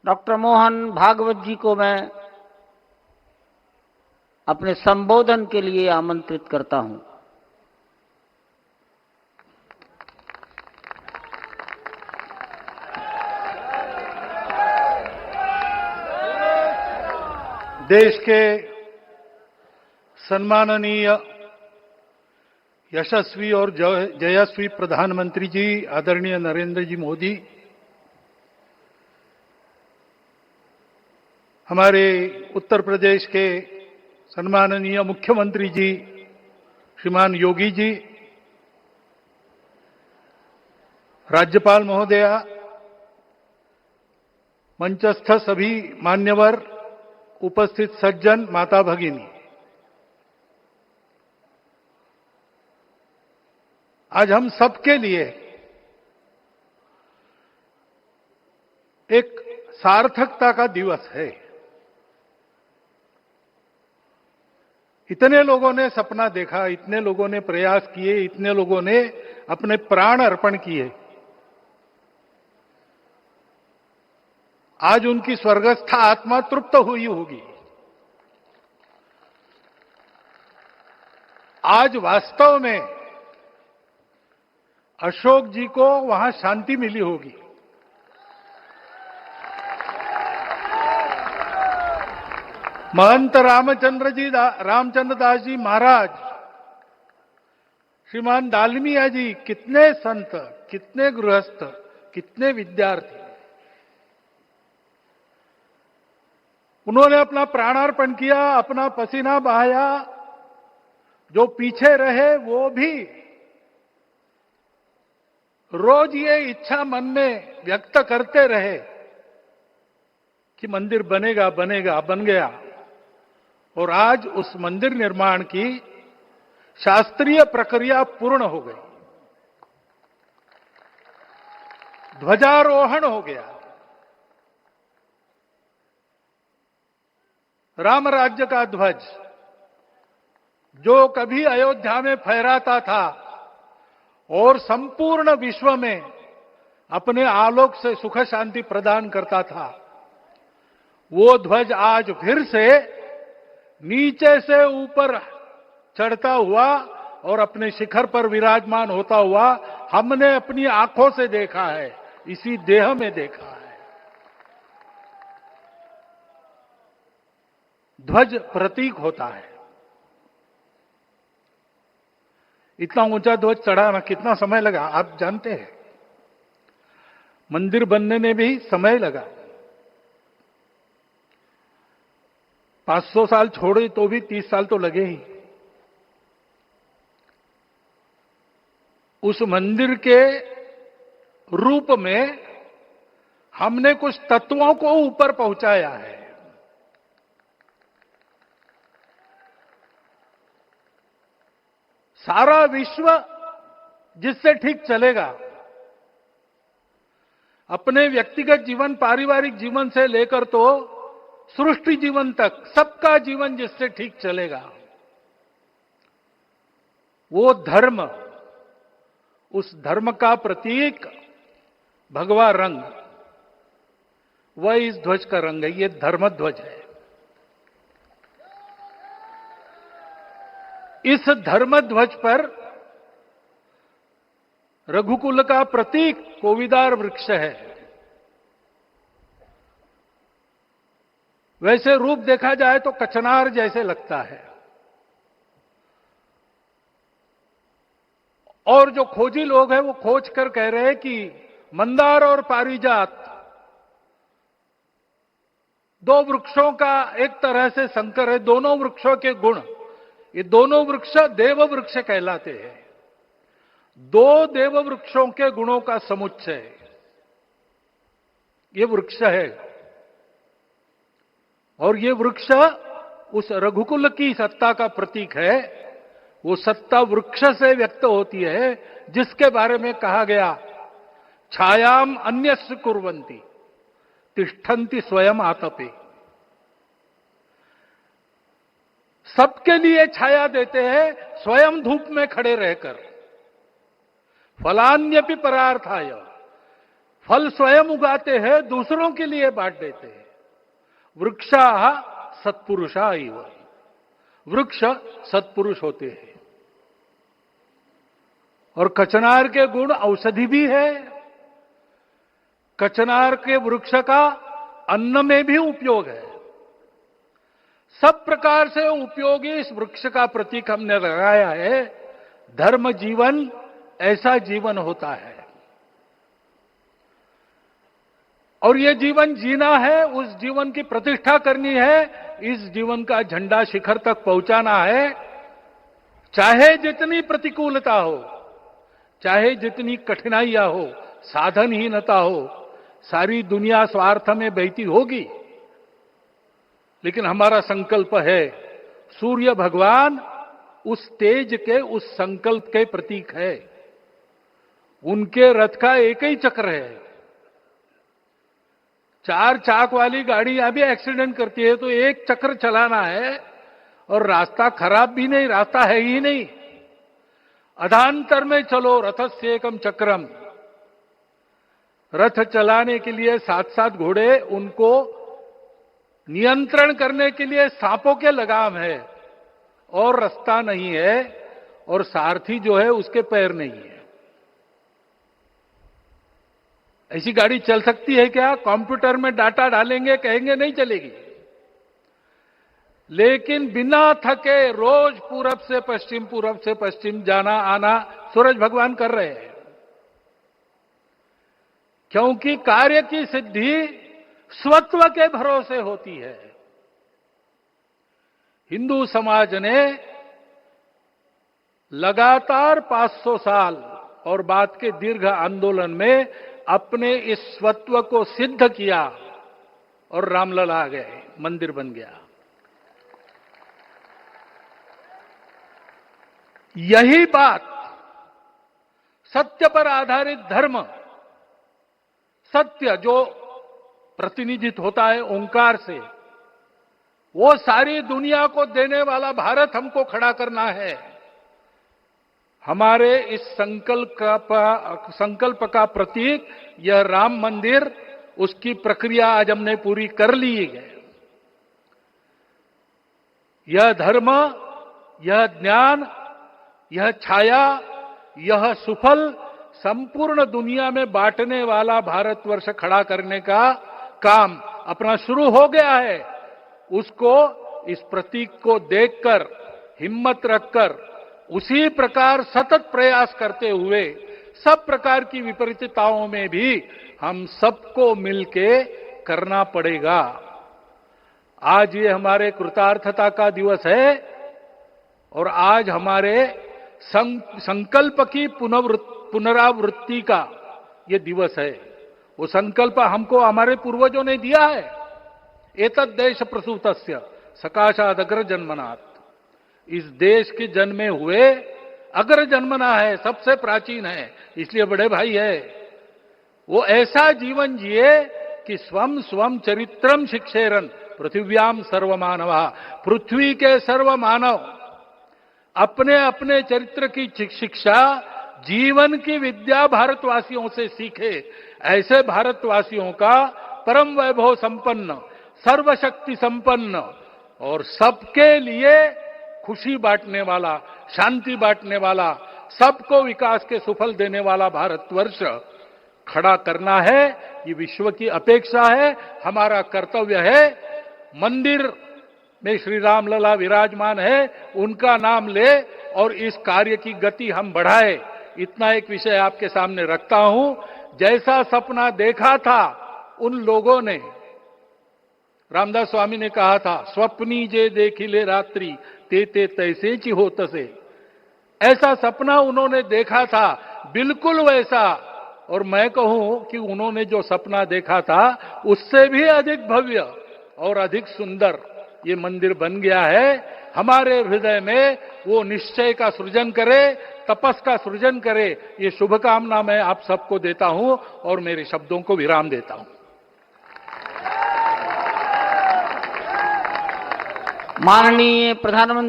Doctor Mohan Bhagwat जी को मैं अपने संबोधन के लिए आमंत्रित करता हूं। देश के सम्माननीय यशस्वी और जयस्वी प्रधानमंत्री जी आदरणीय नरेंद्र जी मोदी, हमारे उत्तर प्रदेश के सम्माननीय मुख्यमंत्री जी श्रीमान योगी जी, राज्यपाल महोदया, मंचस्थ सभी मान्यवर, उपस्थित सज्जन, माता भगिनी, आज हम सबके लिए एक सार्थकता का दिवस है। इतने लोगों ने सपना देखा, इतने लोगों ने प्रयास किए, इतने लोगों ने अपने प्राण अर्पण किए। आज उनकी स्वर्गस्थ आत्मा तृप्त हुई होगी। आज वास्तव में अशोक जी को वहां शांति मिली होगी। महंत रामचंद्र दास जी महाराज, श्रीमान दालमिया जी, कितने संत, कितने गृहस्थ, कितने विद्यार्थी, उन्होंने अपना प्राणार्पण किया, अपना पसीना बहाया। जो पीछे रहे वो भी रोज ये इच्छा मन में व्यक्त करते रहे कि मंदिर बनेगा बनेगा, बन गया। और आज उस मंदिर निर्माण की शास्त्रीय प्रक्रिया पूर्ण हो गई, ध्वजारोहण हो गया। राम राज्य का ध्वज जो कभी अयोध्या में फहराता था और संपूर्ण विश्व में अपने आलोक से सुख शांति प्रदान करता था, वो ध्वज आज फिर से नीचे से ऊपर चढ़ता हुआ और अपने शिखर पर विराजमान होता हुआ हमने अपनी आंखों से देखा है, इसी देह में देखा है। ध्वज प्रतीक होता है। इतना ऊंचा ध्वज चढ़ाना कितना समय लगा आप जानते हैं। मंदिर बनने में भी समय लगा। 500 साल छोड़े तो भी 30 साल तो लगे ही। उस मंदिर के रूप में हमने कुछ तत्वों को ऊपर पहुंचाया है। सारा विश्व जिससे ठीक चलेगा, अपने व्यक्तिगत जीवन, पारिवारिक जीवन से लेकर तो सृष्टि जीवन तक सबका जीवन जिससे ठीक चलेगा, वो धर्म, उस धर्म का प्रतीक भगवा रंग, वह इस ध्वज का रंग है। ये धर्म ध्वज है। इस धर्म ध्वज पर रघुकुल का प्रतीक कोविदार वृक्ष है। वैसे रूप देखा जाए तो कचनार जैसे लगता है। और जो खोजी लोग हैं वो खोज कर कह रहे हैं कि मंदार और पारिजात दो वृक्षों का एक तरह से संकर है। दोनों वृक्षों के गुण, ये दोनों वृक्ष देव वृक्ष कहलाते हैं। दो देव वृक्षों के गुणों का समुच्चय ये वृक्ष है। और ये वृक्ष उस रघुकुल की सत्ता का प्रतीक है। वो सत्ता वृक्ष से व्यक्त होती है, जिसके बारे में कहा गया, छायाम अन्यस्य कुर्वन्ति तिष्ठन्ति स्वयं आतपे। सबके लिए छाया देते हैं, स्वयं धूप में खड़े रहकर। फलान्यपि परार्थाय, फल स्वयं उगाते हैं, दूसरों के लिए बांट देते हैं। वृक्षाः सत्पुरुषा इव, वृक्ष सत्पुरुष होते हैं। और कचनार के गुण औषधि भी है। कचनार के वृक्ष का अन्न में भी उपयोग है। सब प्रकार से उपयोगी इस वृक्ष का प्रतीक हमने लगाया है। धर्म जीवन ऐसा जीवन होता है, और ये जीवन जीना है, उस जीवन की प्रतिष्ठा करनी है, इस जीवन का झंडा शिखर तक पहुंचाना है। चाहे जितनी प्रतिकूलता हो, चाहे जितनी कठिनाइयां हो, साधनहीनता हो, सारी दुनिया स्वार्थ में बहती होगी, लेकिन हमारा संकल्प है। सूर्य भगवान उस तेज के, उस संकल्प के प्रतीक है। उनके रथ का एक ही चक्र है। 4 चाक वाली गाड़ियां भी एक्सीडेंट करती है, तो एक चक्र चलाना है, और रास्ता खराब भी नहीं, रास्ता है ही नहीं। अधांतर में चलो रथस्य एकम चक्रम। रथ चलाने के लिए 7-7 घोड़े, उनको नियंत्रण करने के लिए सांपों के लगाम है, और रास्ता नहीं है, और सारथी जो है उसके पैर नहीं है। ऐसी गाड़ी चल सकती है क्या? कंप्यूटर में डाटा डालेंगे, कहेंगे नहीं चलेगी। लेकिन बिना थके रोज पूरब से पश्चिम, पूरब से पश्चिम जाना आना सूरज भगवान कर रहे हैं। क्योंकि कार्य की सिद्धि स्वत्व के भरोसे होती है। हिंदू समाज ने लगातार 500 साल और बाद के दीर्घ आंदोलन में अपने इस स्वत्व को सिद्ध किया, और रामलला आ गए, मंदिर बन गया। यही बात सत्य पर आधारित धर्म, सत्य जो प्रतिनिधित होता है ओंकार से, वो सारी दुनिया को देने वाला भारत हमको खड़ा करना है। हमारे इस संकल्प का प्रतीक यह राम मंदिर, उसकी प्रक्रिया आज हमने पूरी कर ली है। यह धर्म, यह ज्ञान, यह छाया, यह सुफल संपूर्ण दुनिया में बांटने वाला भारतवर्ष खड़ा करने का काम अपना शुरू हो गया है। उसको, इस प्रतीक को देखकर, हिम्मत रखकर, उसी प्रकार सतत प्रयास करते हुए, सब प्रकार की विपरीतताओं में भी हम सबको मिलके करना पड़ेगा। आज ये हमारे कृतार्थता का दिवस है, और आज हमारे संकल्प की पुनरावृत्ति का ये दिवस है। वो संकल्प हमको हमारे पूर्वजों ने दिया है। एतद् देश प्रसूतस्य सकाशाद अग्र जन्मनात्। इस देश के जन्मे हुए अग्र जन्मना है, सबसे प्राचीन है, इसलिए बड़े भाई है। वो ऐसा जीवन जिए कि स्वम स्वम चरित्रम शिक्षेरन पृथिव्याम सर्वमानवा। पृथ्वी के सर्व मानव अपने अपने चरित्र की शिक्षा, जीवन की विद्या भारतवासियों से सीखे। ऐसे भारतवासियों का परम वैभव संपन्न, सर्वशक्ति संपन्न और सबके लिए खुशी बांटने वाला, शांति बांटने वाला, सबको विकास के सुफल देने वाला भारतवर्ष खड़ा करना है। ये विश्व की अपेक्षा है, हमारा कर्तव्य है। मंदिर में श्री रामलला विराजमान है, उनका नाम ले और इस कार्य की गति हम बढ़ाए। इतना एक विषय आपके सामने रखता हूं। जैसा सपना देखा था उन लोगों ने, रामदास स्वामी ने कहा था, स्वप्नी जे देखिले रात्रि ते ते तैसे ची हो तसे। ऐसा सपना उन्होंने देखा था, बिल्कुल वैसा। और मैं कहूं कि उन्होंने जो सपना देखा था उससे भी अधिक भव्य और अधिक सुंदर ये मंदिर बन गया है। हमारे हृदय में वो निश्चय का सृजन करे, तपस का सृजन करे। ये शुभकामना मैं आप सबको देता हूं और मेरे शब्दों को विराम देता हूं। माननीय प्रधानमंत्री